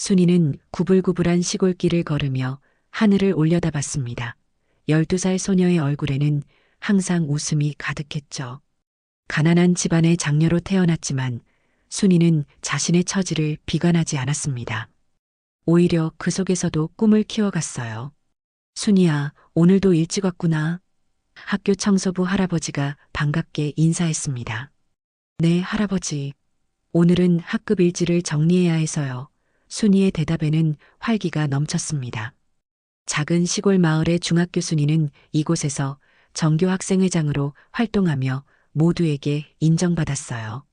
순이는 구불구불한 시골길을 걸으며 하늘을 올려다봤습니다. 12살 소녀의 얼굴에는 항상 웃음이 가득했죠. 가난한 집안의 장녀로 태어났지만 순이는 자신의 처지를 비관하지 않았습니다. 오히려 그 속에서도 꿈을 키워갔어요. 순이야, 오늘도 일찍 왔구나. 학교 청소부 할아버지가 반갑게 인사했습니다. 네, 할아버지. 오늘은 학급 일지를 정리해야 해서요. 순이의 대답에는 활기가 넘쳤습니다. 작은 시골 마을의 중학교 순이는 이곳에서 정교 학생회장으로 활동하며 모두에게 인정받았어요.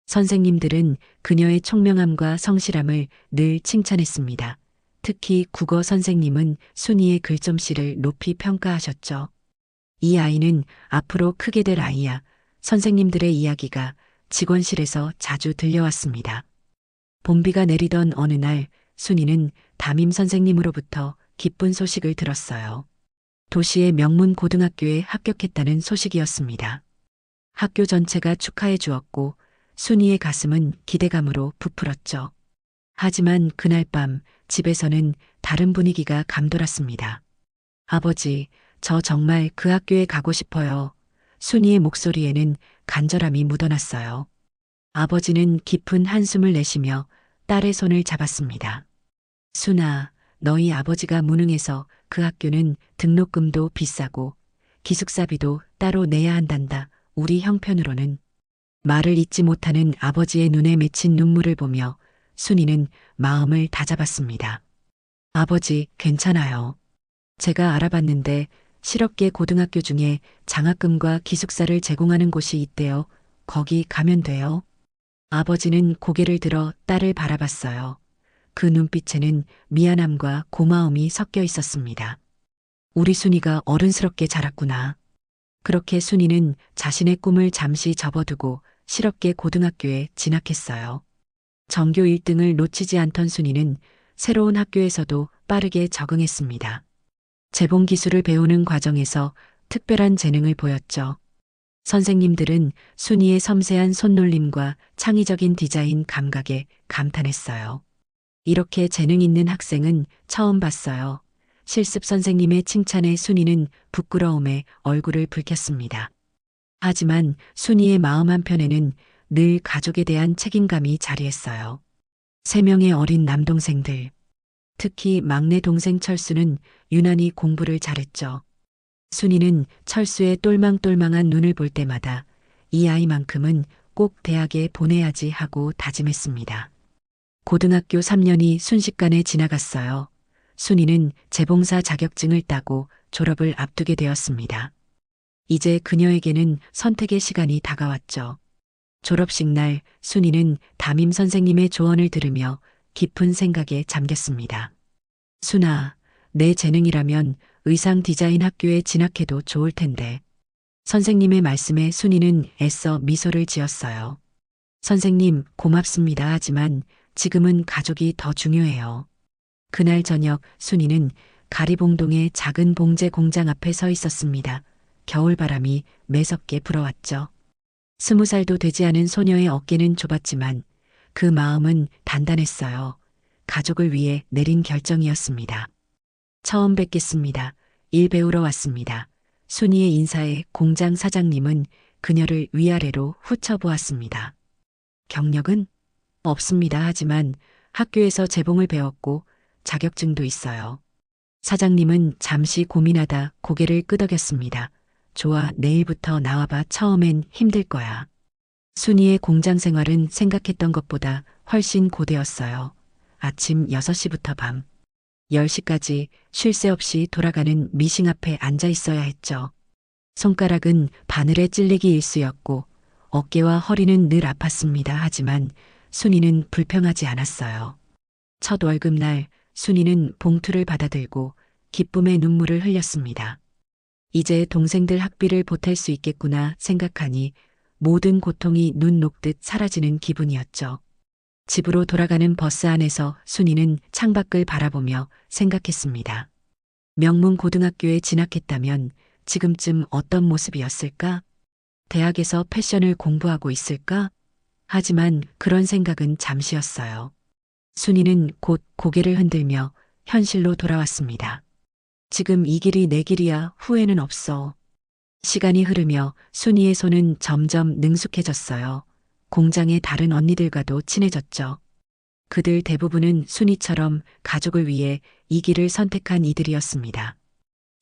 선생님들은 그녀의 총명함과 성실함을 늘 칭찬했습니다. 특히 국어 선생님은 순이의 글솜씨를 높이 평가하셨죠. 이 아이는 앞으로 크게 될 아이야. 선생님들의 이야기가 직원실에서 자주 들려왔습니다. 봄비가 내리던 어느 날 순이는 담임 선생님으로부터 기쁜 소식을 들었어요. 도시의 명문 고등학교에 합격했다는 소식이었습니다. 학교 전체가 축하해 주었고 순이의 가슴은 기대감으로 부풀었죠. 하지만 그날 밤 집에서는 다른 분위기가 감돌았습니다. 아버지, 저 정말 그 학교에 가고 싶어요. 순이의 목소리에는 간절함이 묻어났어요. 아버지는 깊은 한숨을 내쉬며 딸의 손을 잡았습니다. 순아, 너희 아버지가 무능해서 그 학교는 등록금도 비싸고 기숙사비도 따로 내야 한단다. 우리 형편으로는. 말을 잇지 못하는 아버지의 눈에 맺힌 눈물을 보며 순이는 마음을 다잡았습니다. 아버지, 괜찮아요. 제가 알아봤는데 실업계 고등학교 중에 장학금과 기숙사를 제공하는 곳이 있대요. 거기 가면 돼요. 아버지는 고개를 들어 딸을 바라봤어요. 그 눈빛에는 미안함과 고마움이 섞여 있었습니다. 우리 순이가 어른스럽게 자랐구나. 그렇게 순이는 자신의 꿈을 잠시 접어두고 실업계 고등학교에 진학했어요. 전교 1등을 놓치지 않던 순이는 새로운 학교에서도 빠르게 적응했습니다. 재봉 기술을 배우는 과정에서 특별한 재능을 보였죠. 선생님들은 순이의 섬세한 손놀림과 창의적인 디자인 감각에 감탄했어요. 이렇게 재능 있는 학생은 처음 봤어요. 실습 선생님의 칭찬에 순이는 부끄러움에 얼굴을 붉혔습니다. 하지만 순이의 마음 한편에는 늘 가족에 대한 책임감이 자리했어요. 3명의 어린 남동생들, 특히 막내 동생 철수는 유난히 공부를 잘했죠. 순이는 철수의 똘망똘망한 눈을 볼 때마다 이 아이만큼은 꼭 대학에 보내야지 하고 다짐했습니다. 고등학교 3년이 순식간에 지나갔어요. 순이는 재봉사 자격증을 따고 졸업을 앞두게 되었습니다. 이제 그녀에게는 선택의 시간이 다가왔죠. 졸업식 날 순이는 담임 선생님의 조언을 들으며 깊은 생각에 잠겼습니다. 순아, 내 재능이라면 의상 디자인 학교에 진학해도 좋을 텐데. 선생님의 말씀에 순이는 애써 미소를 지었어요. 선생님, 고맙습니다. 하지만 지금은 가족이 더 중요해요. 그날 저녁 순이는 가리봉동의 작은 봉제 공장 앞에 서 있었습니다. 겨울바람이 매섭게 불어왔죠. 20살도 되지 않은 소녀의 어깨는 좁았지만 그 마음은 단단했어요. 가족을 위해 내린 결정이었습니다. 처음 뵙겠습니다. 일 배우러 왔습니다. 순이의 인사에 공장 사장님은 그녀를 위아래로 훑어보았습니다. 경력은? 없습니다. 하지만 학교에서 재봉을 배웠고 자격증도 있어요. 사장님은 잠시 고민하다 고개를 끄덕였습니다. 좋아, 내일부터 나와봐. 처음엔 힘들 거야. 순이의 공장 생활은 생각했던 것보다 훨씬 고되었어요. 아침 6시부터 밤 10시까지 쉴 새 없이 돌아가는 미싱 앞에 앉아 있어야 했죠. 손가락은 바늘에 찔리기 일쑤였고 어깨와 허리는 늘 아팠습니다. 하지만 순이는 불평하지 않았어요. 첫 월급날 순이는 봉투를 받아들고 기쁨의 눈물을 흘렸습니다. 이제 동생들 학비를 보탤 수 있겠구나 생각하니 모든 고통이 눈 녹듯 사라지는 기분이었죠. 집으로 돌아가는 버스 안에서 순이는 창밖을 바라보며 생각했습니다. 명문 고등학교에 진학했다면 지금쯤 어떤 모습이었을까? 대학에서 패션을 공부하고 있을까? 하지만 그런 생각은 잠시였어요. 순이는 곧 고개를 흔들며 현실로 돌아왔습니다. 지금 이 길이 내 길이야. 후회는 없어. 시간이 흐르며 순이의 손은 점점 능숙해졌어요. 공장의 다른 언니들과도 친해졌죠. 그들 대부분은 순이처럼 가족을 위해 이 길을 선택한 이들이었습니다.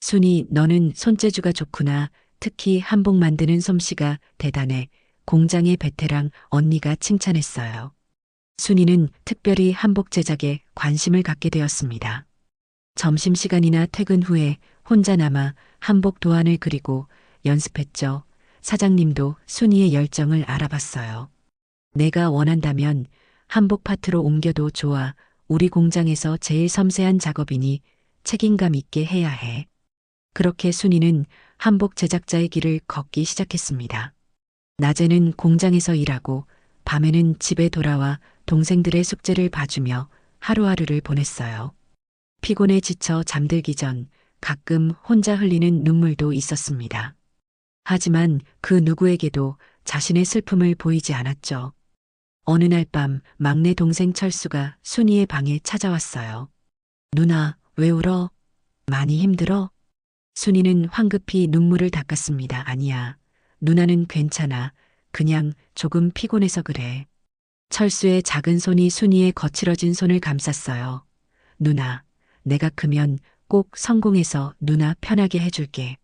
순이, 너는 손재주가 좋구나. 특히 한복 만드는 솜씨가 대단해. 공장의 베테랑 언니가 칭찬했어요. 순이는 특별히 한복 제작에 관심을 갖게 되었습니다. 점심시간이나 퇴근 후에 혼자 남아 한복 도안을 그리고 연습했죠. 사장님도 순이의 열정을 알아봤어요. 내가 원한다면 한복 파트로 옮겨도 좋아. 우리 공장에서 제일 섬세한 작업이니 책임감 있게 해야 해. 그렇게 순이는 한복 제작자의 길을 걷기 시작했습니다. 낮에는 공장에서 일하고 밤에는 집에 돌아와 동생들의 숙제를 봐주며 하루하루를 보냈어요. 피곤에 지쳐 잠들기 전 가끔 혼자 흘리는 눈물도 있었습니다. 하지만 그 누구에게도 자신의 슬픔을 보이지 않았죠. 어느 날 밤 막내 동생 철수가 순이의 방에 찾아왔어요. 누나, 왜 울어? 많이 힘들어? 순이는 황급히 눈물을 닦았습니다. 아니야. 누나는 괜찮아. 그냥 조금 피곤해서 그래. 철수의 작은 손이 순이의 거칠어진 손을 감쌌어요. 누나, 내가 크면 꼭 성공해서 누나 편하게 해줄게.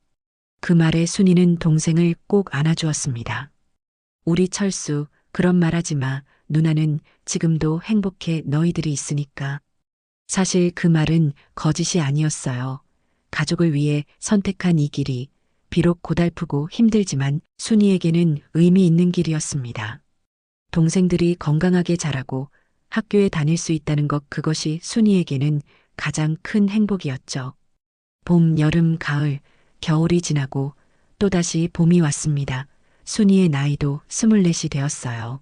그 말에 순이는 동생을 꼭 안아주었습니다. 우리 철수, 그런 말 하지 마. 누나는 지금도 행복해. 너희들이 있으니까. 사실 그 말은 거짓이 아니었어요. 가족을 위해 선택한 이 길이 비록 고달프고 힘들지만 순이에게는 의미 있는 길이었습니다. 동생들이 건강하게 자라고 학교에 다닐 수 있다는 것, 그것이 순이에게는 가장 큰 행복이었죠. 봄, 여름, 가을, 겨울이 지나고 또다시 봄이 왔습니다. 순이의 나이도 24이 되었어요.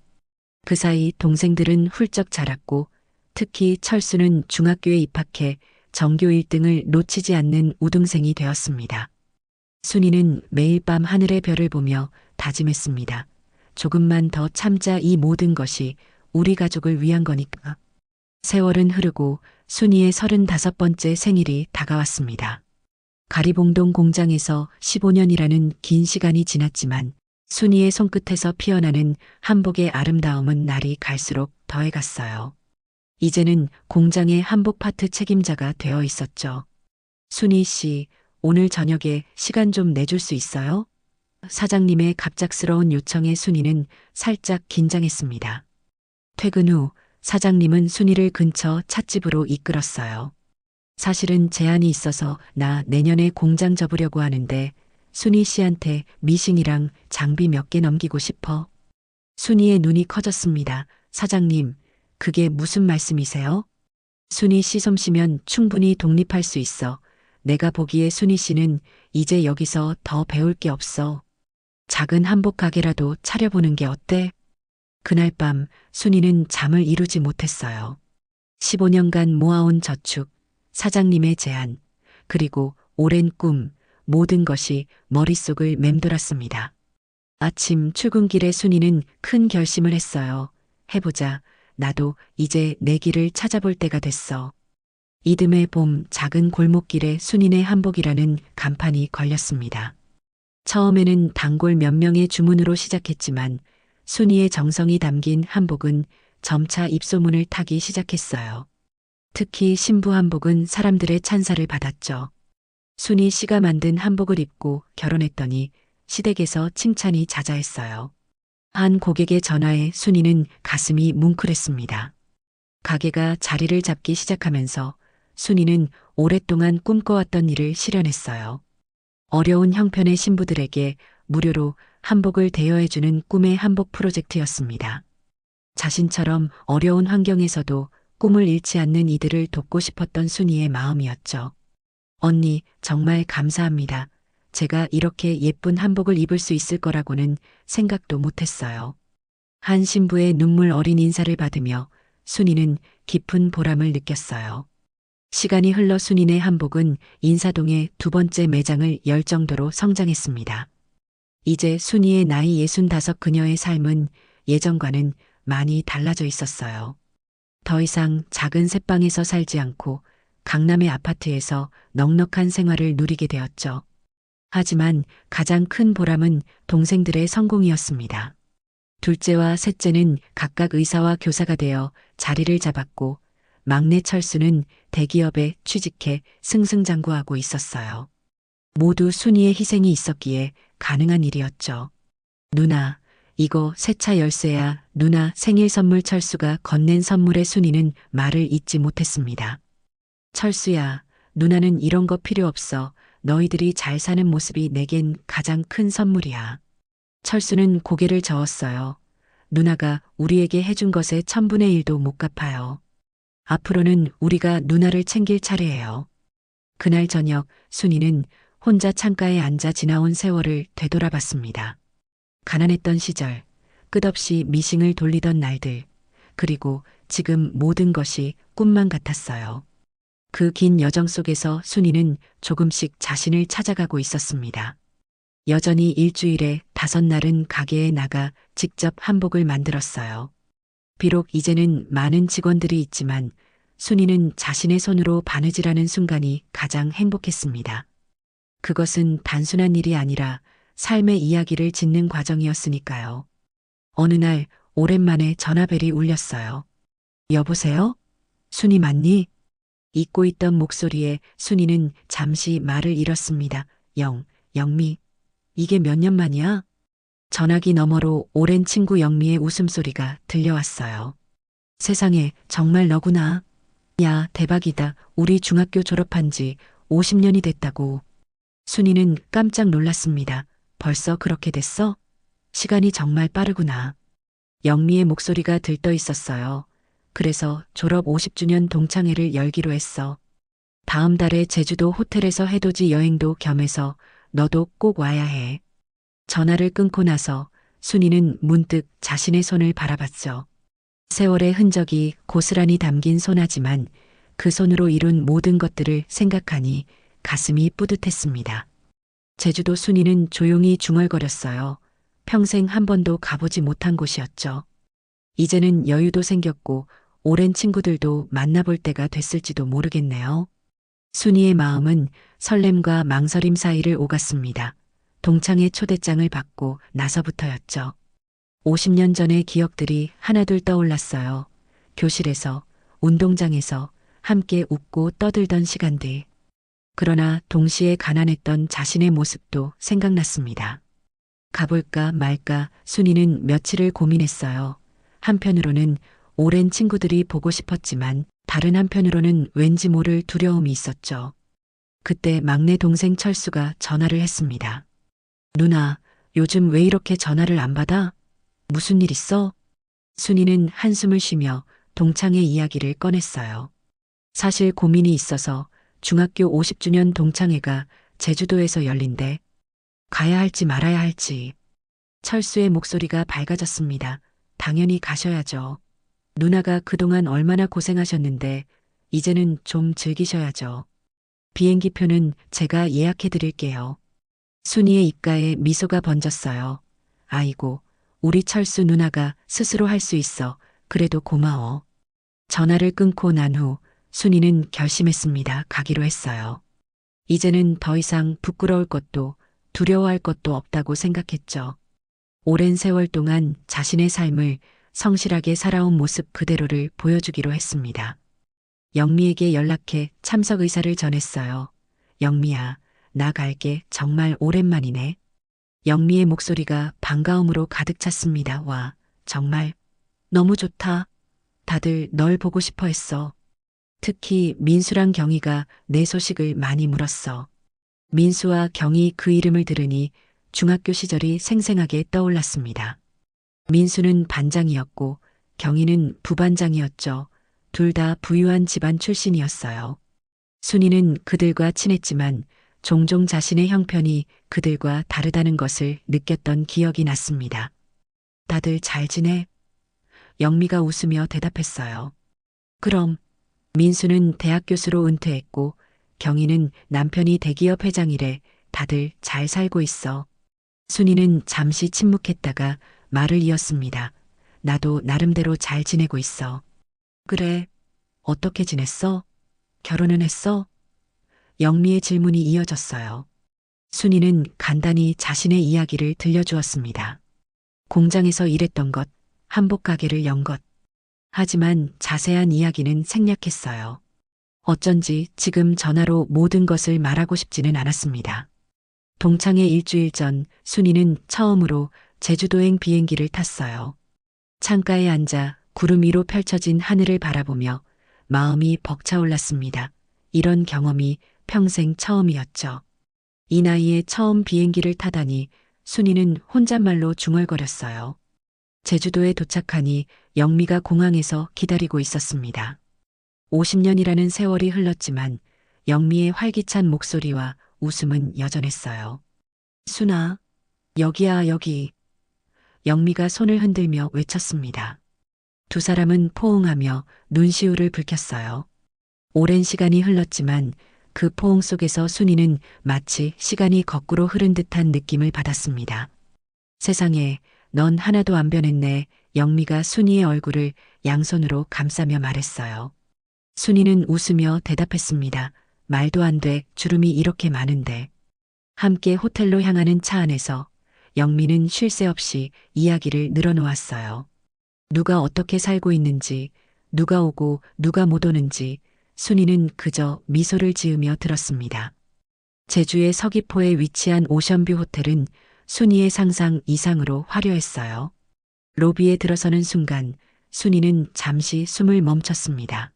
그 사이 동생들은 훌쩍 자랐고 특히 철수는 중학교에 입학해 전교 1등을 놓치지 않는 우등생이 되었습니다. 순이는 매일 밤 하늘의 별을 보며 다짐했습니다. 조금만 더 참자. 이 모든 것이 우리 가족을 위한 거니까. 세월은 흐르고 순이의 35번째 생일이 다가왔습니다. 가리봉동 공장에서 15년이라는 긴 시간이 지났지만 순이의 손끝에서 피어나는 한복의 아름다움은 날이 갈수록 더해갔어요. 이제는 공장의 한복 파트 책임자가 되어 있었죠. 순이 씨, 오늘 저녁에 시간 좀 내줄 수 있어요? 사장님의 갑작스러운 요청에 순이는 살짝 긴장했습니다. 퇴근 후 사장님은 순이를 근처 찻집으로 이끌었어요. 사실은 제안이 있어서 나 내년에 공장 접으려고 하는데 순이 씨한테 미싱이랑 장비 몇 개 넘기고 싶어. 순이의 눈이 커졌습니다. 사장님, 그게 무슨 말씀이세요? 순이 씨 솜씨면 충분히 독립할 수 있어. 내가 보기에 순이 씨는 이제 여기서 더 배울 게 없어. 작은 한복 가게라도 차려보는 게 어때? 그날 밤 순이는 잠을 이루지 못했어요. 15년간 모아온 저축, 사장님의 제안, 그리고 오랜 꿈, 모든 것이 머릿속을 맴돌았습니다. 아침 출근길에 순이는 큰 결심을 했어요. 해보자. 나도 이제 내 길을 찾아볼 때가 됐어. 이듬해 봄 작은 골목길에 순이네 한복이라는 간판이 걸렸습니다. 처음에는 단골 몇 명의 주문으로 시작했지만 순이의 정성이 담긴 한복은 점차 입소문을 타기 시작했어요. 특히 신부 한복은 사람들의 찬사를 받았죠. 순이 씨가 만든 한복을 입고 결혼했더니 시댁에서 칭찬이 자자했어요. 한 고객의 전화에 순이는 가슴이 뭉클했습니다. 가게가 자리를 잡기 시작하면서 순이는 오랫동안 꿈꿔왔던 일을 실현했어요. 어려운 형편의 신부들에게 무료로 한복을 대여해주는 꿈의 한복 프로젝트였습니다. 자신처럼 어려운 환경에서도 꿈을 잃지 않는 이들을 돕고 싶었던 순이의 마음이었죠. 언니, 정말 감사합니다. 제가 이렇게 예쁜 한복을 입을 수 있을 거라고는 생각도 못했어요. 한 신부의 눈물 어린 인사를 받으며 순이는 깊은 보람을 느꼈어요. 시간이 흘러 순이네 한복은 인사동에 두 번째 매장을 열 정도로 성장했습니다. 이제 순이의 나이 65 그녀의 삶은 예전과는 많이 달라져 있었어요. 더 이상 작은 새방에서 살지 않고 강남의 아파트에서 넉넉한 생활을 누리게 되었죠. 하지만 가장 큰 보람은 동생들의 성공이었습니다. 둘째와 셋째는 각각 의사와 교사가 되어 자리를 잡았고 막내 철수는 대기업에 취직해 승승장구하고 있었어요. 모두 순이의 희생이 있었기에 가능한 일이었죠. 누나, 이거 새 차 열쇠야. 누나 생일 선물. 철수가 건넨 선물에 순이는 말을 잇지 못했습니다. 철수야, 누나는 이런 거 필요 없어. 너희들이 잘 사는 모습이 내겐 가장 큰 선물이야. 철수는 고개를 저었어요. 누나가 우리에게 해준 것의 1000분의 1도 못 갚아요. 앞으로는 우리가 누나를 챙길 차례예요. 그날 저녁 순이는 혼자 창가에 앉아 지나온 세월을 되돌아봤습니다. 가난했던 시절, 끝없이 미싱을 돌리던 날들, 그리고 지금 모든 것이 꿈만 같았어요. 그 긴 여정 속에서 순이는 조금씩 자신을 찾아가고 있었습니다. 여전히 일주일에 5날은 가게에 나가 직접 한복을 만들었어요. 비록 이제는 많은 직원들이 있지만 순이는 자신의 손으로 바느질하는 순간이 가장 행복했습니다. 그것은 단순한 일이 아니라 삶의 이야기를 짓는 과정이었으니까요. 어느 날 오랜만에 전화벨이 울렸어요. 여보세요? 순이 맞니? 잊고 있던 목소리에 순이는 잠시 말을 잃었습니다. 영미. 이게 몇 년 만이야? 전화기 너머로 오랜 친구 영미의 웃음소리가 들려왔어요. 세상에, 정말 너구나. 야, 대박이다. 우리 중학교 졸업한 지 50년이 됐다고. 순이는 깜짝 놀랐습니다. 벌써 그렇게 됐어? 시간이 정말 빠르구나. 영미의 목소리가 들떠 있었어요. 그래서 졸업 50주년 동창회를 열기로 했어. 다음 달에 제주도 호텔에서 해돋이 여행도 겸해서 너도 꼭 와야 해. 전화를 끊고 나서 순이는 문득 자신의 손을 바라봤죠. 세월의 흔적이 고스란히 담긴 손하지만 그 손으로 이룬 모든 것들을 생각하니 가슴이 뿌듯했습니다. 제주도 순이는 조용히 중얼거렸어요. 평생 한 번도 가보지 못한 곳이었죠. 이제는 여유도 생겼고 오랜 친구들도 만나볼 때가 됐을지도 모르겠네요. 순이의 마음은 설렘과 망설임 사이를 오갔습니다. 동창회 초대장을 받고 나서부터였죠. 50년 전의 기억들이 하나둘 떠올랐어요. 교실에서, 운동장에서 함께 웃고 떠들던 시간들. 그러나 동시에 가난했던 자신의 모습도 생각났습니다. 가볼까 말까 순이는 며칠을 고민했어요. 한편으로는 오랜 친구들이 보고 싶었지만 다른 한편으로는 왠지 모를 두려움이 있었죠. 그때 막내 동생 철수가 전화를 했습니다. 누나, 요즘 왜 이렇게 전화를 안 받아? 무슨 일 있어? 순이는 한숨을 쉬며 동창회 이야기를 꺼냈어요. 사실 고민이 있어서 중학교 50주년 동창회가 제주도에서 열린대. 가야 할지 말아야 할지. 철수의 목소리가 밝아졌습니다. 당연히 가셔야죠. 누나가 그동안 얼마나 고생하셨는데 이제는 좀 즐기셔야죠. 비행기표는 제가 예약해 드릴게요. 순이의 입가에 미소가 번졌어요. 아이고, 우리 철수 누나가 스스로 할 수 있어. 그래도 고마워. 전화를 끊고 난 후 순이는 결심했습니다. 가기로 했어요. 이제는 더 이상 부끄러울 것도 두려워할 것도 없다고 생각했죠. 오랜 세월 동안 자신의 삶을 성실하게 살아온 모습 그대로를 보여주기로 했습니다. 영미에게 연락해 참석 의사를 전했어요. 영미야, 나 갈게. 정말 오랜만이네. 영미의 목소리가 반가움으로 가득 찼습니다. 와, 정말 너무 좋다. 다들 널 보고 싶어 했어. 특히 민수랑 경희가 내 소식을 많이 물었어. 민수와 경희 그 이름을 들으니 중학교 시절이 생생하게 떠올랐습니다. 민수는 반장이었고 경희는 부반장이었죠. 둘 다 부유한 집안 출신이었어요. 순이는 그들과 친했지만 종종 자신의 형편이 그들과 다르다는 것을 느꼈던 기억이 났습니다. 다들 잘 지내? 영미가 웃으며 대답했어요. 그럼. 민수는 대학 교수로 은퇴했고 경희는 남편이 대기업 회장이래. 다들 잘 살고 있어. 순이는 잠시 침묵했다가 말을 이었습니다. 나도 나름대로 잘 지내고 있어. 그래, 어떻게 지냈어? 결혼은 했어? 영미의 질문이 이어졌어요. 순이는 간단히 자신의 이야기를 들려주었습니다. 공장에서 일했던 것, 한복 가게를 연 것. 하지만 자세한 이야기는 생략했어요. 어쩐지 지금 전화로 모든 것을 말하고 싶지는 않았습니다. 동창회 일주일 전 순이는 처음으로 제주도행 비행기를 탔어요. 창가에 앉아 구름 위로 펼쳐진 하늘을 바라보며 마음이 벅차올랐습니다. 이런 경험이 평생 처음이었죠. 이 나이에 처음 비행기를 타다니 순이는 혼잣말로 중얼거렸어요. 제주도에 도착하니 영미가 공항에서 기다리고 있었습니다. 50년이라는 세월이 흘렀지만 영미의 활기찬 목소리와 웃음은 여전했어요. 순아, 여기야, 여기. 영미가 손을 흔들며 외쳤습니다. 두 사람은 포옹하며 눈시울을 붉혔어요. 오랜 시간이 흘렀지만 그 포옹 속에서 순이는 마치 시간이 거꾸로 흐른 듯한 느낌을 받았습니다. 세상에, 넌 하나도 안 변했네. 영미가 순이의 얼굴을 양손으로 감싸며 말했어요. 순이는 웃으며 대답했습니다. 말도 안 돼, 주름이 이렇게 많은데. 함께 호텔로 향하는 차 안에서 영미는 쉴 새 없이 이야기를 늘어놓았어요. 누가 어떻게 살고 있는지, 누가 오고 누가 못 오는지, 순이는 그저 미소를 지으며 들었습니다. 제주의 서귀포에 위치한 오션뷰 호텔은 순이의 상상 이상으로 화려했어요. 로비에 들어서는 순간 순이는 잠시 숨을 멈췄습니다.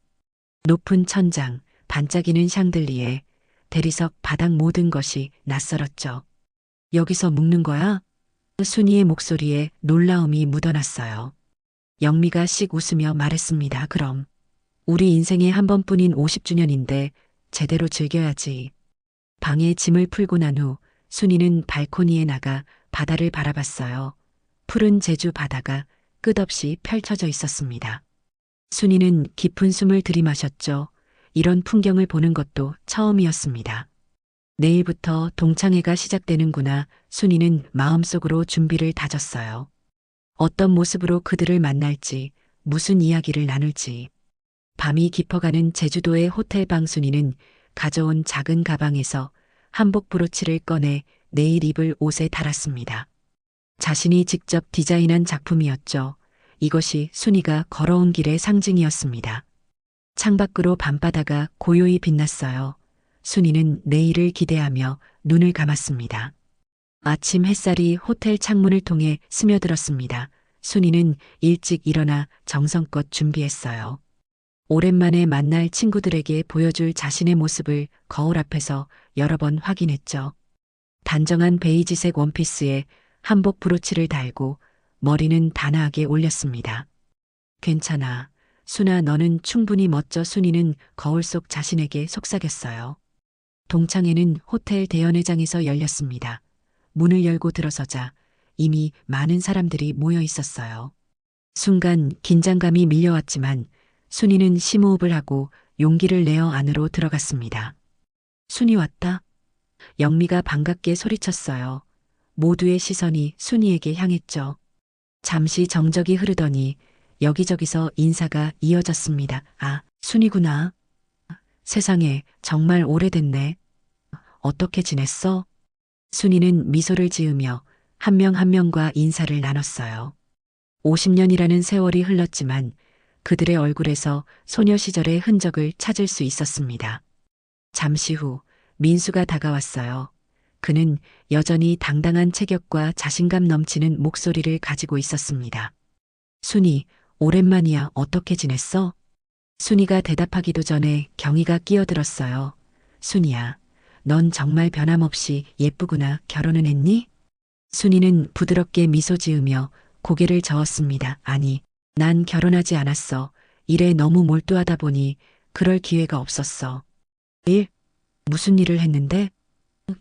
높은 천장, 반짝이는 샹들리에, 대리석 바닥 모든 것이 낯설었죠. 여기서 묵는 거야? 순이의 목소리에 놀라움이 묻어났어요. 영미가 씩 웃으며 말했습니다. 그럼. 우리 인생에 한 번뿐인 50주년인데 제대로 즐겨야지. 방에 짐을 풀고 난 후 순이는 발코니에 나가 바다를 바라봤어요. 푸른 제주 바다가 끝없이 펼쳐져 있었습니다. 순이는 깊은 숨을 들이마셨죠. 이런 풍경을 보는 것도 처음이었습니다. 내일부터 동창회가 시작되는구나. 순이는 마음속으로 준비를 다졌어요. 어떤 모습으로 그들을 만날지, 무슨 이야기를 나눌지. 밤이 깊어가는 제주도의 호텔 방 순이는 가져온 작은 가방에서 한복 브로치를 꺼내 내일 입을 옷에 달았습니다. 자신이 직접 디자인한 작품이었죠. 이것이 순이가 걸어온 길의 상징이었습니다. 창밖으로 밤바다가 고요히 빛났어요. 순이는 내일을 기대하며 눈을 감았습니다. 아침 햇살이 호텔 창문을 통해 스며들었습니다. 순이는 일찍 일어나 정성껏 준비했어요. 오랜만에 만날 친구들에게 보여줄 자신의 모습을 거울 앞에서 여러 번 확인했죠. 단정한 베이지색 원피스에 한복 브로치를 달고 머리는 단아하게 올렸습니다. 괜찮아. 순아, 너는 충분히 멋져. 순이는 거울 속 자신에게 속삭였어요. 동창회는 호텔 대연회장에서 열렸습니다. 문을 열고 들어서자 이미 많은 사람들이 모여 있었어요. 순간 긴장감이 밀려왔지만 순이는 심호흡을 하고 용기를 내어 안으로 들어갔습니다. 순이 왔다. 영미가 반갑게 소리쳤어요. 모두의 시선이 순이에게 향했죠. 잠시 정적이 흐르더니 여기저기서 인사가 이어졌습니다. 아, 순이구나. 세상에, 정말 오래됐네. 어떻게 지냈어? 순이는 미소를 지으며 한 명 한 명과 인사를 나눴어요. 50년이라는 세월이 흘렀지만 그들의 얼굴에서 소녀 시절의 흔적을 찾을 수 있었습니다. 잠시 후 민수가 다가왔어요. 그는 여전히 당당한 체격과 자신감 넘치는 목소리를 가지고 있었습니다. 순이, 오랜만이야. 어떻게 지냈어? 순이가 대답하기도 전에 경희가 끼어들었어요. 순이야, 넌 정말 변함없이 예쁘구나. 결혼은 했니? 순이는 부드럽게 미소 지으며 고개를 저었습니다. 아니, 난 결혼하지 않았어. 일에 너무 몰두하다 보니 그럴 기회가 없었어. 일? 무슨 일을 했는데?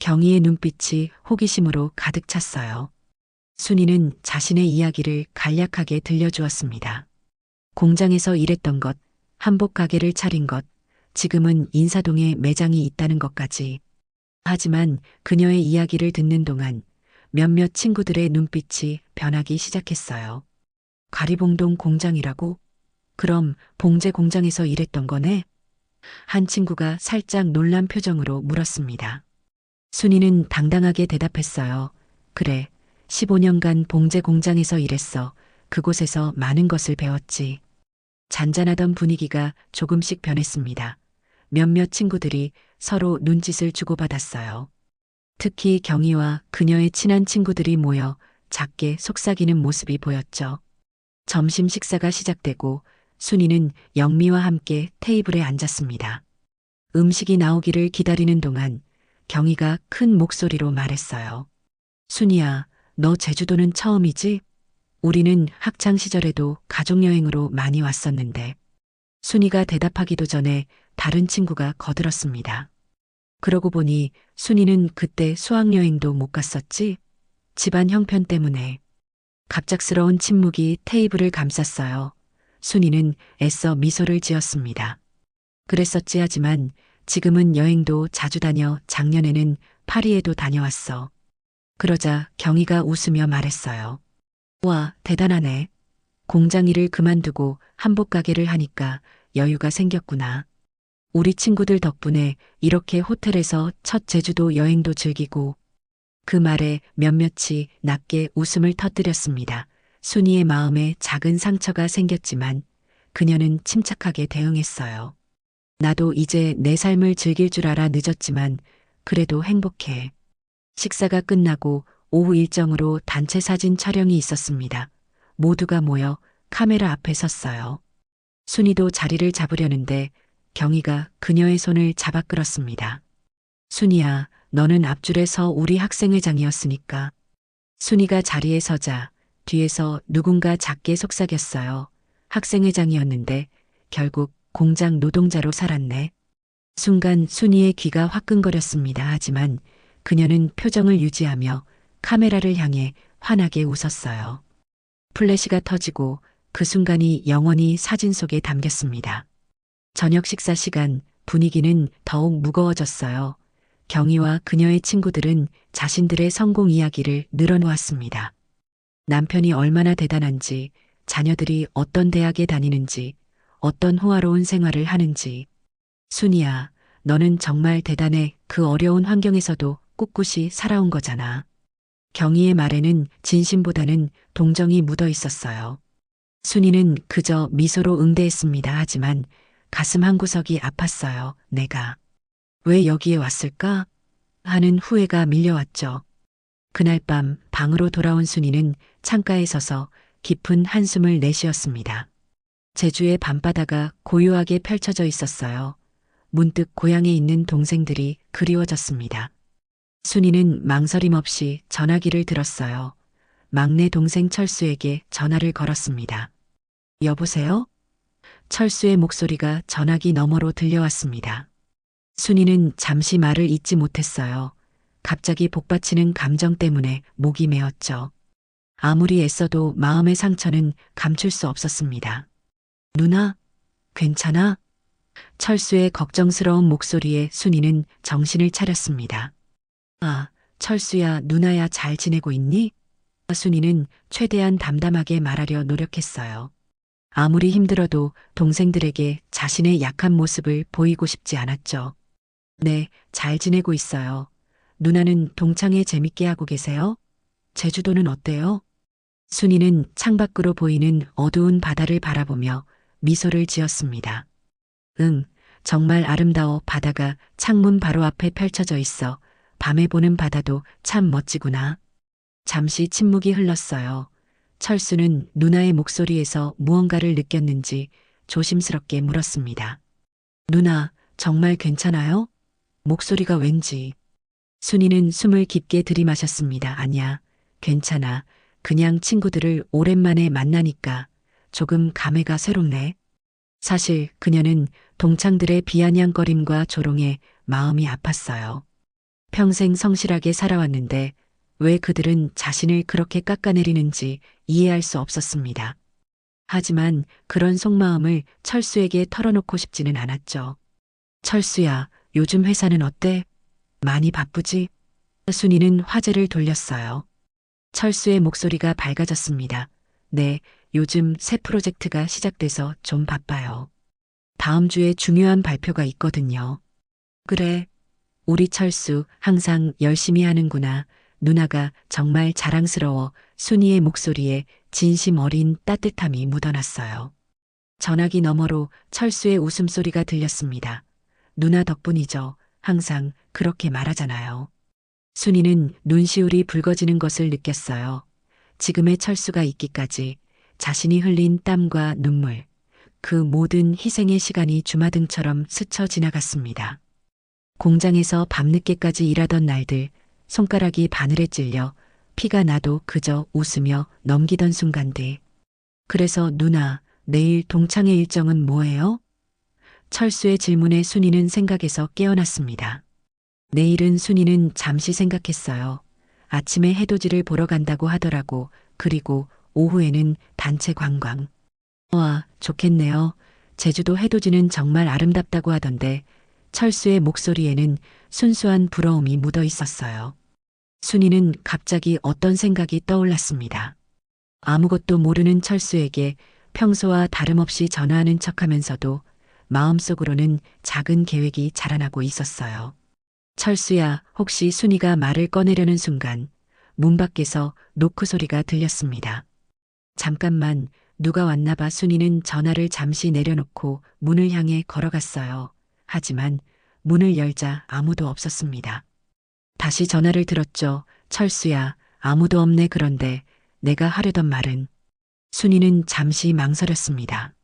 경희의 눈빛이 호기심으로 가득 찼어요. 순이는 자신의 이야기를 간략하게 들려주었습니다. 공장에서 일했던 것, 한복 가게를 차린 것, 지금은 인사동에 매장이 있다는 것까지. 하지만 그녀의 이야기를 듣는 동안 몇몇 친구들의 눈빛이 변하기 시작했어요. 가리봉동 공장이라고? 그럼 봉제 공장에서 일했던 거네? 한 친구가 살짝 놀란 표정으로 물었습니다. 순이는 당당하게 대답했어요. 그래, 15년간 봉제 공장에서 일했어. 그곳에서 많은 것을 배웠지. 잔잔하던 분위기가 조금씩 변했습니다. 몇몇 친구들이 서로 눈짓을 주고받았어요. 특히 경희와 그녀의 친한 친구들이 모여 작게 속삭이는 모습이 보였죠. 점심 식사가 시작되고 순이는 영미와 함께 테이블에 앉았습니다. 음식이 나오기를 기다리는 동안 경희가 큰 목소리로 말했어요. 순이야, 너 제주도는 처음이지? 우리는 학창 시절에도 가족여행으로 많이 왔었는데. 순이가 대답하기도 전에 다른 친구가 거들었습니다. 그러고 보니 순이는 그때 수학여행도 못 갔었지? 집안 형편 때문에. 갑작스러운 침묵이 테이블을 감쌌어요. 순이는 애써 미소를 지었습니다. 그랬었지 하지만 지금은 여행도 자주 다녀 작년에는 파리에도 다녀왔어. 그러자 경희가 웃으며 말했어요. 와, 대단하네. 공장 일을 그만두고 한복 가게를 하니까 여유가 생겼구나. 우리 친구들 덕분에 이렇게 호텔에서 첫 제주도 여행도 즐기고. 그 말에 몇몇이 낮게 웃음을 터뜨렸습니다. 순이의 마음에 작은 상처가 생겼지만 그녀는 침착하게 대응했어요. 나도 이제 내 삶을 즐길 줄 알아. 늦었지만 그래도 행복해. 식사가 끝나고 오후 일정으로 단체 사진 촬영이 있었습니다. 모두가 모여 카메라 앞에 섰어요. 순이도 자리를 잡으려는데 경희가 그녀의 손을 잡아 끌었습니다. 순이야, 너는 앞줄에서 우리 학생회장이었으니까. 순이가 자리에 서자 뒤에서 누군가 작게 속삭였어요. 학생회장이었는데 결국 공장 노동자로 살았네. 순간 순이의 귀가 화끈거렸습니다. 하지만 그녀는 표정을 유지하며 카메라를 향해 환하게 웃었어요. 플래시가 터지고 그 순간이 영원히 사진 속에 담겼습니다. 저녁 식사 시간, 분위기는 더욱 무거워졌어요. 경희와 그녀의 친구들은 자신들의 성공 이야기를 늘어놓았습니다. 남편이 얼마나 대단한지, 자녀들이 어떤 대학에 다니는지, 어떤 호화로운 생활을 하는지. 순이야, 너는 정말 대단해. 그 어려운 환경에서도 꿋꿋이 살아온 거잖아. 경희의 말에는 진심보다는 동정이 묻어 있었어요. 순이는 그저 미소로 응대했습니다. 하지만 가슴 한구석이 아팠어요. 내가 왜 여기에 왔을까? 하는 후회가 밀려왔죠. 그날 밤 방으로 돌아온 순이는 창가에 서서 깊은 한숨을 내쉬었습니다. 제주의 밤바다가 고요하게 펼쳐져 있었어요. 문득 고향에 있는 동생들이 그리워졌습니다. 순이는 망설임 없이 전화기를 들었어요. 막내 동생 철수에게 전화를 걸었습니다. 여보세요? 철수의 목소리가 전화기 너머로 들려왔습니다. 순이는 잠시 말을 잇지 못했어요. 갑자기 복받치는 감정 때문에 목이 메었죠. 아무리 애써도 마음의 상처는 감출 수 없었습니다. 누나, 괜찮아? 철수의 걱정스러운 목소리에 순이는 정신을 차렸습니다. 아, 철수야, 누나야, 잘 지내고 있니? 순이는 최대한 담담하게 말하려 노력했어요. 아무리 힘들어도 동생들에게 자신의 약한 모습을 보이고 싶지 않았죠. 네, 잘 지내고 있어요. 누나는 동창회 재밌게 하고 계세요? 제주도는 어때요? 순이는 창밖으로 보이는 어두운 바다를 바라보며 미소를 지었습니다. 응, 정말 아름다워. 바다가 창문 바로 앞에 펼쳐져 있어. 밤에 보는 바다도 참 멋지구나. 잠시 침묵이 흘렀어요. 철수는 누나의 목소리에서 무언가를 느꼈는지 조심스럽게 물었습니다. 누나, 정말 괜찮아요? 목소리가 왠지. 순이는 숨을 깊게 들이마셨습니다. 아니야, 괜찮아. 그냥 친구들을 오랜만에 만나니까 조금 감회가 새롭네. 사실 그녀는 동창들의 비아냥거림과 조롱에 마음이 아팠어요. 평생 성실하게 살아왔는데 왜 그들은 자신을 그렇게 깎아내리는지 이해할 수 없었습니다. 하지만 그런 속마음을 철수에게 털어놓고 싶지는 않았죠. 철수야, 요즘 회사는 어때? 많이 바쁘지? 순이는 화제를 돌렸어요. 철수의 목소리가 밝아졌습니다. 네, 요즘 새 프로젝트가 시작돼서 좀 바빠요. 다음 주에 중요한 발표가 있거든요. 그래, 우리 철수 항상 열심히 하는구나. 누나가 정말 자랑스러워 순이의 목소리에 진심 어린 따뜻함이 묻어났어요. 전화기 너머로 철수의 웃음소리가 들렸습니다. 누나 덕분이죠. 항상 그렇게 말하잖아요. 순이는 눈시울이 붉어지는 것을 느꼈어요. 지금의 철수가 있기까지 자신이 흘린 땀과 눈물, 그 모든 희생의 시간이 주마등처럼 스쳐 지나갔습니다. 공장에서 밤늦게까지 일하던 날들, 손가락이 바늘에 찔려 피가 나도 그저 웃으며 넘기던 순간들. 그래서 누나, 내일 동창회 일정은 뭐예요? 철수의 질문에 순이는 생각에서 깨어났습니다. 내일은 순이는 잠시 생각했어요. 아침에 해돋이를 보러 간다고 하더라고. 그리고 오후에는 단체 관광. 와, 좋겠네요. 제주도 해돋이는 정말 아름답다고 하던데 철수의 목소리에는 순수한 부러움이 묻어 있었어요. 순이는 갑자기 어떤 생각이 떠올랐습니다. 아무것도 모르는 철수에게 평소와 다름없이 전화하는 척하면서도 마음속으로는 작은 계획이 자라나고 있었어요. 철수야, 혹시 순이가 말을 꺼내려는 순간 문 밖에서 노크 소리가 들렸습니다. 잠깐만, 누가 왔나 봐. 순이는 전화를 잠시 내려놓고 문을 향해 걸어갔어요. 하지만 문을 열자 아무도 없었습니다. 다시 전화를 들었죠. 철수야, 아무도 없네. 그런데 내가 하려던 말은. 순이는 잠시 망설였습니다.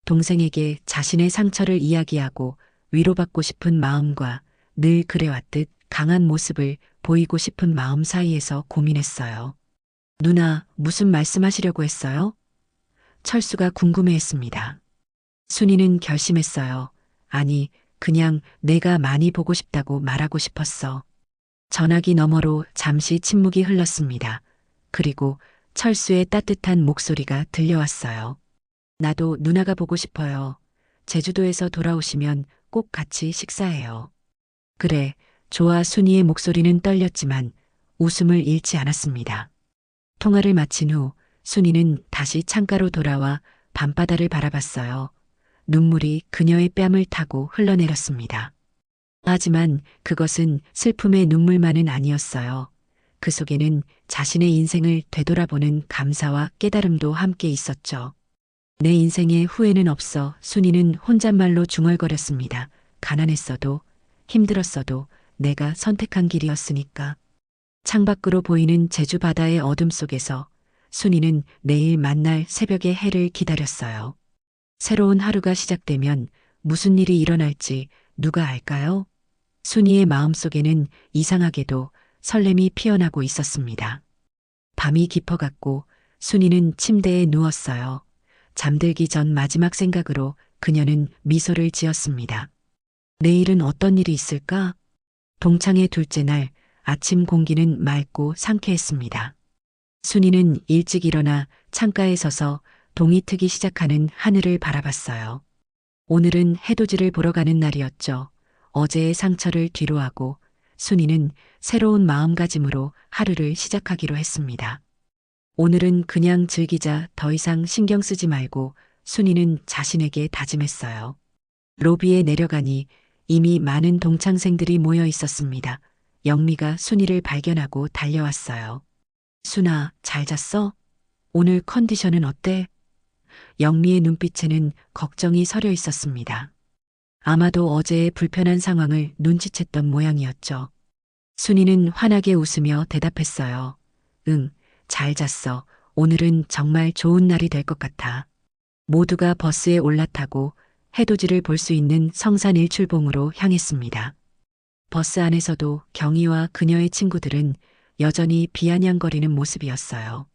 동생에게 자신의 상처를 이야기하고 위로받고 싶은 마음과 늘 그래왔듯 강한 모습을 보이고 싶은 마음 사이에서 고민했어요. 누나, 무슨 말씀하시려고 했어요? 철수가 궁금해했습니다. 순이는 결심했어요. 아니, 그냥 내가 많이 보고 싶다고 말하고 싶었어. 전화기 너머로 잠시 침묵이 흘렀습니다. 그리고 철수의 따뜻한 목소리가 들려왔어요. 나도 누나가 보고 싶어요. 제주도에서 돌아오시면 꼭 같이 식사해요. 그래, 좋아. 순이의 목소리는 떨렸지만 웃음을 잃지 않았습니다. 통화를 마친 후 순이는 다시 창가로 돌아와 밤바다를 바라봤어요. 눈물이 그녀의 뺨을 타고 흘러내렸습니다. 하지만 그것은 슬픔의 눈물만은 아니었어요. 그 속에는 자신의 인생을 되돌아보는 감사와 깨달음도 함께 있었죠. 내 인생에 후회는 없어. 순이는 혼잣말로 중얼거렸습니다. 가난했어도 힘들었어도 내가 선택한 길이었으니까. 창밖으로 보이는 제주 바다의 어둠 속에서 순이는 내일 만날 새벽의 해를 기다렸어요. 새로운 하루가 시작되면 무슨 일이 일어날지 누가 알까요? 순이의 마음속에는 이상하게도 설렘이 피어나고 있었습니다. 밤이 깊어갔고 순이는 침대에 누웠어요. 잠들기 전 마지막 생각으로 그녀는 미소를 지었습니다. 내일은 어떤 일이 있을까? 동창회 둘째 날 아침 공기는 맑고 상쾌했습니다. 순이는 일찍 일어나 창가에 서서 동이 트기 시작하는 하늘을 바라봤어요. 오늘은 해돋이를 보러 가는 날이었죠. 어제의 상처를 뒤로하고 순이는 새로운 마음가짐으로 하루를 시작하기로 했습니다. 오늘은 그냥 즐기자. 더 이상 신경 쓰지 말고. 순이는 자신에게 다짐했어요. 로비에 내려가니 이미 많은 동창생들이 모여 있었습니다. 영미가 순이를 발견하고 달려왔어요. 순아, 잘 잤어? 오늘 컨디션은 어때? 영미의 눈빛에는 걱정이 서려 있었습니다. 아마도 어제의 불편한 상황을 눈치챘던 모양이었죠. 순이는 환하게 웃으며 대답했어요. 응, 잘 잤어. 오늘은 정말 좋은 날이 될 것 같아. 모두가 버스에 올라타고 해돋이를 볼 수 있는 성산 일출봉으로 향했습니다. 버스 안에서도 경희와 그녀의 친구들은 여전히 비아냥거리는 모습이었어요.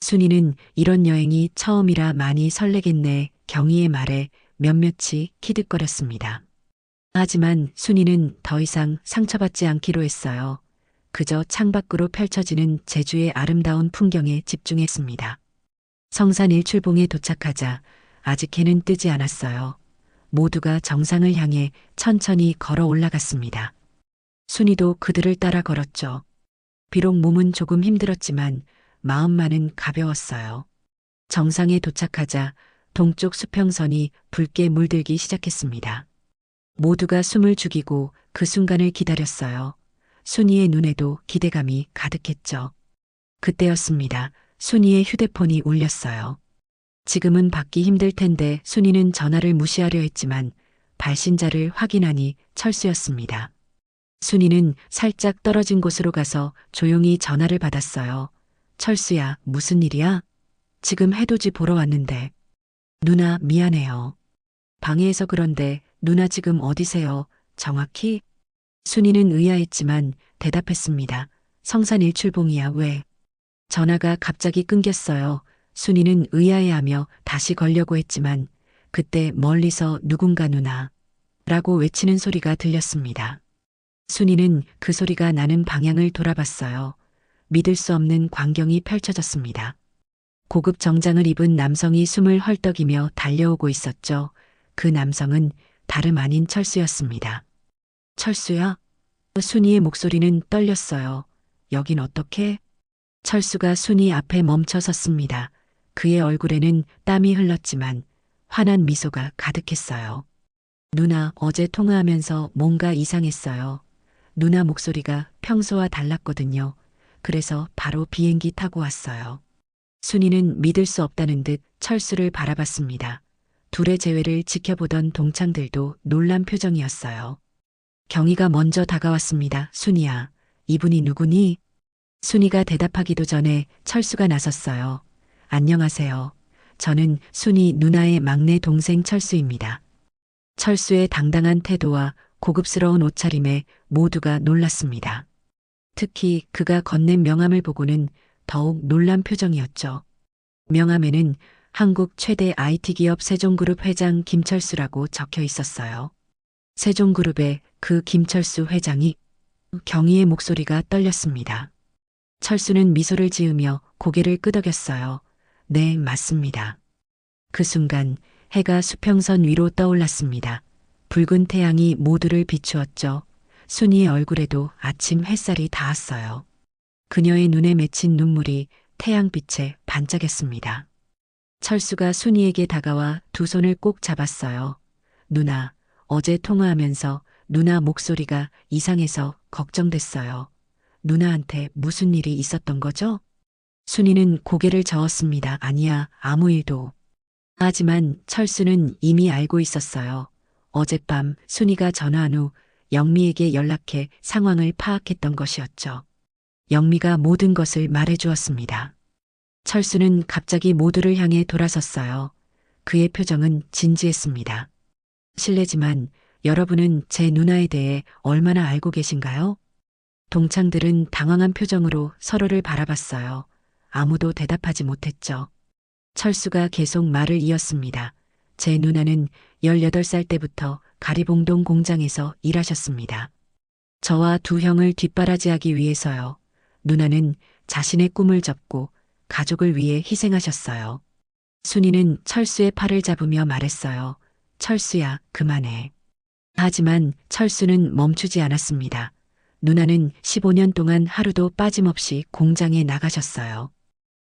순이는 이런 여행이 처음이라 많이 설레겠네. 경희의 말에 몇몇이 키득거렸습니다. 하지만 순이는 더 이상 상처받지 않기로 했어요. 그저 창밖으로 펼쳐지는 제주의 아름다운 풍경에 집중했습니다. 성산 일출봉에 도착하자 아직 해는 뜨지 않았어요. 모두가 정상을 향해 천천히 걸어 올라갔습니다. 순이도 그들을 따라 걸었죠. 비록 몸은 조금 힘들었지만 마음만은 가벼웠어요. 정상에 도착하자 동쪽 수평선이 붉게 물들기 시작했습니다. 모두가 숨을 죽이고 그 순간을 기다렸어요. 순이의 눈에도 기대감이 가득했죠. 그때였습니다. 순이의 휴대폰이 울렸어요. 지금은 받기 힘들 텐데 순이는 전화를 무시하려 했지만 발신자를 확인하니 철수였습니다. 순이는 살짝 떨어진 곳으로 가서 조용히 전화를 받았어요. 철수야, 무슨 일이야? 지금 해돋이 보러 왔는데. 누나, 미안해요. 방해해서 그런데 누나 지금 어디세요? 정확히? 순이는 의아했지만 대답했습니다. 성산 일출봉이야, 왜? 전화가 갑자기 끊겼어요. 순이는 의아해하며 다시 걸려고 했지만 그때 멀리서 누군가 누나 라고 외치는 소리가 들렸습니다. 순이는 그 소리가 나는 방향을 돌아봤어요. 믿을 수 없는 광경이 펼쳐졌습니다. 고급 정장을 입은 남성이 숨을 헐떡이며 달려오고 있었죠. 그 남성은 다름 아닌 철수였습니다. 철수야? 순이의 목소리는 떨렸어요. 여긴 어떻게? 철수가 순이 앞에 멈춰 섰습니다. 그의 얼굴에는 땀이 흘렀지만 환한 미소가 가득했어요. 누나, 어제 통화하면서 뭔가 이상했어요. 누나 목소리가 평소와 달랐거든요. 그래서 바로 비행기 타고 왔어요. 순이는 믿을 수 없다는 듯 철수를 바라봤습니다. 둘의 재회를 지켜보던 동창들도 놀란 표정이었어요. 경희가 먼저 다가왔습니다. 순이야, 이분이 누구니? 순이가 대답하기도 전에 철수가 나섰어요. 안녕하세요. 저는 순이 누나의 막내 동생 철수입니다. 철수의 당당한 태도와 고급스러운 옷차림에 모두가 놀랐습니다. 특히 그가 건넨 명함을 보고는 더욱 놀란 표정이었죠. 명함에는 한국 최대 IT 기업 세종그룹 회장 김철수라고 적혀 있었어요. 세종그룹의 그 김철수 회장이 경희의 목소리가 떨렸습니다. 철수는 미소를 지으며 고개를 끄덕였어요. 네, 맞습니다. 그 순간 해가 수평선 위로 떠올랐습니다. 붉은 태양이 모두를 비추었죠. 순이의 얼굴에도 아침 햇살이 닿았어요. 그녀의 눈에 맺힌 눈물이 태양빛에 반짝였습니다. 철수가 순이에게 다가와 두 손을 꼭 잡았어요. 누나, 어제 통화하면서 누나 목소리가 이상해서 걱정됐어요. 누나한테 무슨 일이 있었던 거죠? 순이는 고개를 저었습니다. 아니야, 아무 일도. 하지만 철수는 이미 알고 있었어요. 어젯밤 순이가 전화한 후 영미에게 연락해 상황을 파악했던 것이었죠. 영미가 모든 것을 말해주었습니다. 철수는 갑자기 모두를 향해 돌아섰어요. 그의 표정은 진지했습니다. 실례지만 여러분은 제 누나에 대해 얼마나 알고 계신가요? 동창들은 당황한 표정으로 서로를 바라봤어요. 아무도 대답하지 못했죠. 철수가 계속 말을 이었습니다. 제 누나는 18살 때부터 가리봉동 공장에서 일하셨습니다. 저와 두 형을 뒷바라지하기 위해서요. 누나는 자신의 꿈을 접고 가족을 위해 희생하셨어요. 순이는 철수의 팔을 잡으며 말했어요. 철수야, 그만해. 하지만 철수는 멈추지 않았습니다. 누나는 15년 동안 하루도 빠짐없이 공장에 나가셨어요.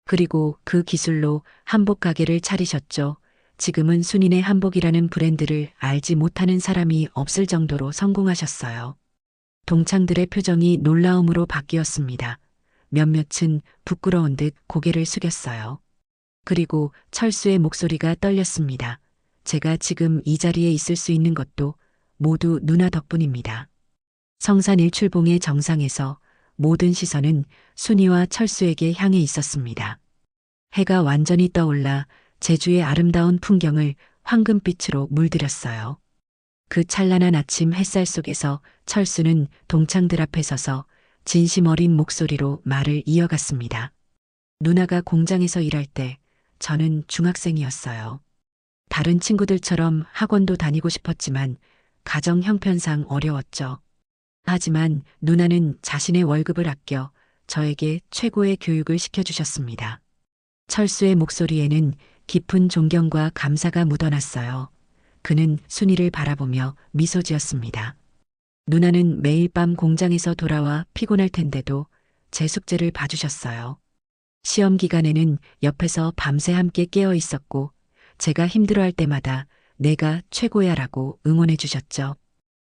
그리고 그 기술로 한복 가게를 차리셨죠. 지금은 순인의 한복이라는 브랜드를 알지 못하는 사람이 없을 정도로 성공하셨어요. 동창들의 표정이 놀라움으로 바뀌었습니다. 몇몇은 부끄러운 듯 고개를 숙였어요. 그리고 철수의 목소리가 떨렸습니다. 제가 지금 이 자리에 있을 수 있는 것도 모두 누나 덕분입니다. 성산 일출봉의 정상에서 모든 시선은 순이와 철수에게 향해 있었습니다. 해가 완전히 떠올라 제주의 아름다운 풍경을 황금빛으로 물들였어요. 그 찬란한 아침 햇살 속에서 철수는 동창들 앞에 서서 진심 어린 목소리로 말을 이어갔습니다. 누나가 공장에서 일할 때 저는 중학생이었어요. 다른 친구들처럼 학원도 다니고 싶었지만 가정 형편상 어려웠죠. 하지만 누나는 자신의 월급을 아껴 저에게 최고의 교육을 시켜주셨습니다. 철수의 목소리에는 깊은 존경과 감사가 묻어났어요. 그는 순이를 바라보며 미소 지었습니다. 누나는 매일 밤 공장에서 돌아와 피곤할 텐데도 제 숙제를 봐주셨어요. 시험 기간에는 옆에서 밤새 함께 깨어 있었고, 제가 힘들어할 때마다 내가 최고야라고 응원해 주셨죠.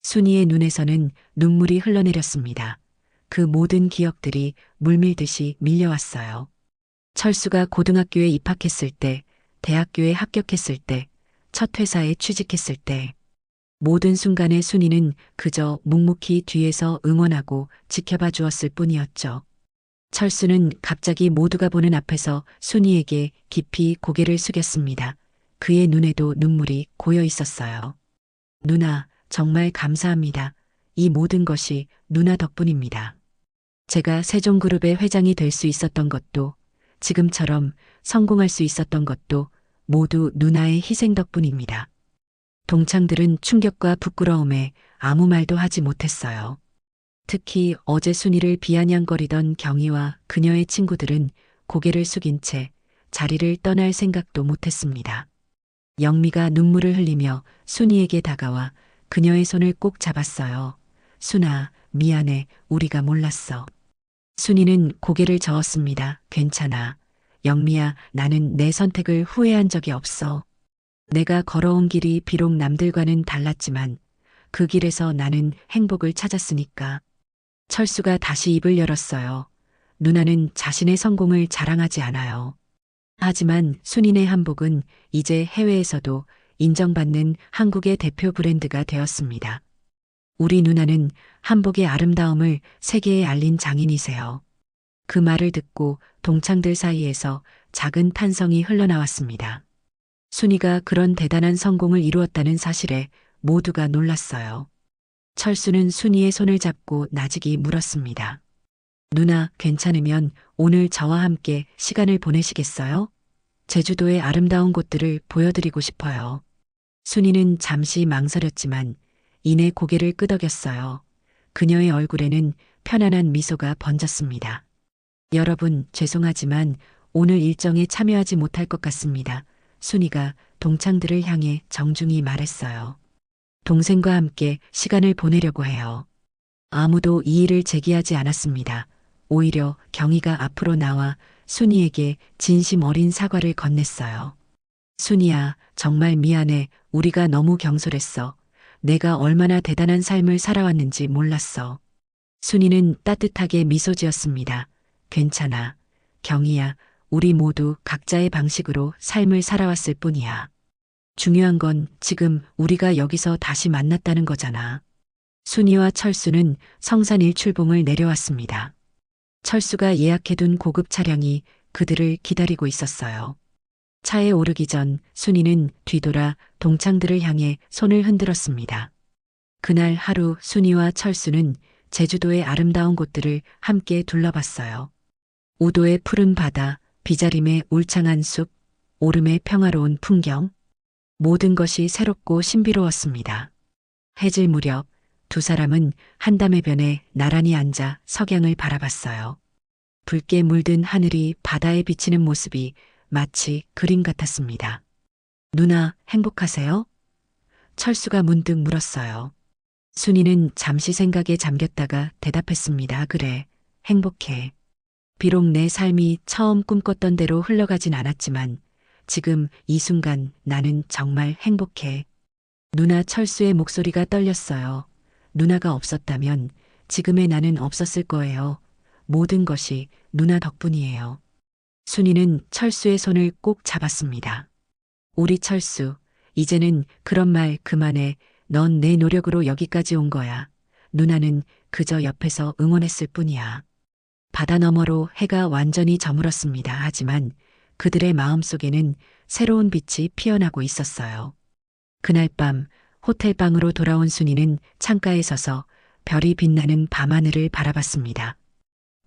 순이의 눈에서는 눈물이 흘러내렸습니다. 그 모든 기억들이 물밀듯이 밀려왔어요. 철수가 고등학교에 입학했을 때, 대학교에 합격했을 때, 첫 회사에 취직했을 때, 모든 순간에 순이는 그저 묵묵히 뒤에서 응원하고 지켜봐 주었을 뿐이었죠. 철수는 갑자기 모두가 보는 앞에서 순이에게 깊이 고개를 숙였습니다. 그의 눈에도 눈물이 고여 있었어요. 누나, 정말 감사합니다. 이 모든 것이 누나 덕분입니다. 제가 세종그룹의 회장이 될 수 있었던 것도, 지금처럼 성공할 수 있었던 것도 모두 누나의 희생 덕분입니다. 동창들은 충격과 부끄러움에 아무 말도 하지 못했어요. 특히 어제 순이를 비아냥거리던 경희와 그녀의 친구들은 고개를 숙인 채 자리를 떠날 생각도 못했습니다. 영미가 눈물을 흘리며 순이에게 다가와 그녀의 손을 꼭 잡았어요. 순아, 미안해, 우리가 몰랐어. 순이는 고개를 저었습니다. 괜찮아. 영미야, 나는 내 선택을 후회한 적이 없어. 내가 걸어온 길이 비록 남들과는 달랐지만 그 길에서 나는 행복을 찾았으니까. 철수가 다시 입을 열었어요. 누나는 자신의 성공을 자랑하지 않아요. 하지만 순인의 한복은 이제 해외에서도 인정받는 한국의 대표 브랜드가 되었습니다. 우리 누나는 한복의 아름다움을 세계에 알린 장인이세요. 그 말을 듣고 동창들 사이에서 작은 탄성이 흘러나왔습니다. 순이가 그런 대단한 성공을 이루었다는 사실에 모두가 놀랐어요. 철수는 순이의 손을 잡고 나직이 물었습니다. 누나, 괜찮으면 오늘 저와 함께 시간을 보내시겠어요? 제주도의 아름다운 곳들을 보여드리고 싶어요. 순이는 잠시 망설였지만 이내 고개를 끄덕였어요. 그녀의 얼굴에는 편안한 미소가 번졌습니다. 여러분, 죄송하지만 오늘 일정에 참여하지 못할 것 같습니다. 순이가 동창들을 향해 정중히 말했어요. 동생과 함께 시간을 보내려고 해요. 아무도 이의를 제기하지 않았습니다. 오히려 경희가 앞으로 나와 순이에게 진심 어린 사과를 건넸어요. 순이야, 정말 미안해. 우리가 너무 경솔했어. 내가 얼마나 대단한 삶을 살아왔는지 몰랐어. 순이는 따뜻하게 미소 지었습니다. 괜찮아. 경희야, 우리 모두 각자의 방식으로 삶을 살아왔을 뿐이야. 중요한 건 지금 우리가 여기서 다시 만났다는 거잖아. 순이와 철수는 성산 일출봉을 내려왔습니다. 철수가 예약해둔 고급 차량이 그들을 기다리고 있었어요. 차에 오르기 전 순이는 뒤돌아 동창들을 향해 손을 흔들었습니다. 그날 하루 순이와 철수는 제주도의 아름다운 곳들을 함께 둘러봤어요. 우도의 푸른 바다, 비자림의 울창한 숲, 오름의 평화로운 풍경, 모든 것이 새롭고 신비로웠습니다. 해질 무렵 두 사람은 한담해변에 나란히 앉아 석양을 바라봤어요. 붉게 물든 하늘이 바다에 비치는 모습이 마치 그림 같았습니다. 누나, 행복하세요? 철수가 문득 물었어요. 순이는 잠시 생각에 잠겼다가 대답했습니다. 그래, 행복해. 비록 내 삶이 처음 꿈꿨던 대로 흘러가진 않았지만 지금 이 순간 나는 정말 행복해. 누나. 철수의 목소리가 떨렸어요. 누나가 없었다면 지금의 나는 없었을 거예요. 모든 것이 누나 덕분이에요. 순이는 철수의 손을 꼭 잡았습니다. 우리 철수, 이제는 그런 말 그만해. 넌 내 노력으로 여기까지 온 거야. 누나는 그저 옆에서 응원했을 뿐이야. 바다 너머로 해가 완전히 저물었습니다. 하지만 그들의 마음속에는 새로운 빛이 피어나고 있었어요. 그날 밤 호텔 방으로 돌아온 순이는 창가에 서서 별이 빛나는 밤하늘을 바라봤습니다.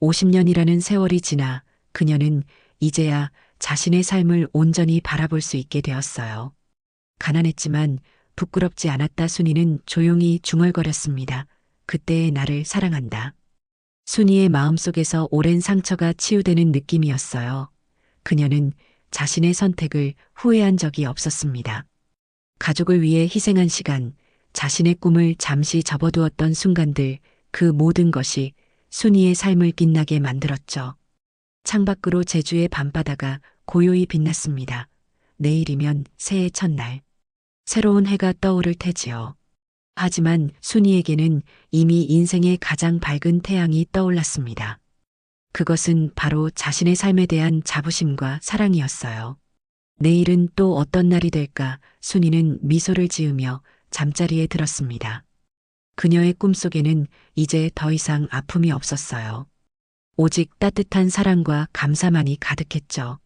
50년이라는 세월이 지나 그녀는 이제야 자신의 삶을 온전히 바라볼 수 있게 되었어요. 가난했지만 부끄럽지 않았다. 순이는 조용히 중얼거렸습니다. 그때의 나를 사랑한다. 순이의 마음속에서 오랜 상처가 치유되는 느낌이었어요. 그녀는 자신의 선택을 후회한 적이 없었습니다. 가족을 위해 희생한 시간, 자신의 꿈을 잠시 접어두었던 순간들, 그 모든 것이 순이의 삶을 빛나게 만들었죠. 창밖으로 제주의 밤바다가 고요히 빛났습니다. 내일이면 새해 첫날. 새로운 해가 떠오를 테지요. 하지만 순이에게는 이미 인생의 가장 밝은 태양이 떠올랐습니다. 그것은 바로 자신의 삶에 대한 자부심과 사랑이었어요. 내일은 또 어떤 날이 될까 순이는 미소를 지으며 잠자리에 들었습니다. 그녀의 꿈속에는 이제 더 이상 아픔이 없었어요. 오직 따뜻한 사랑과 감사만이 가득했죠.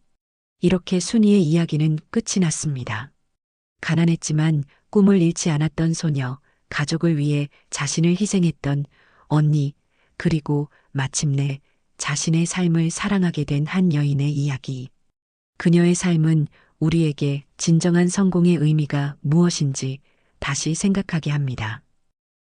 이렇게 순이의 이야기는 끝이 났습니다. 가난했지만 꿈을 잃지 않았던 소녀, 가족을 위해 자신을 희생했던 언니, 그리고 마침내 자신의 삶을 사랑하게 된 한 여인의 이야기. 그녀의 삶은 우리에게 진정한 성공의 의미가 무엇인지 다시 생각하게 합니다.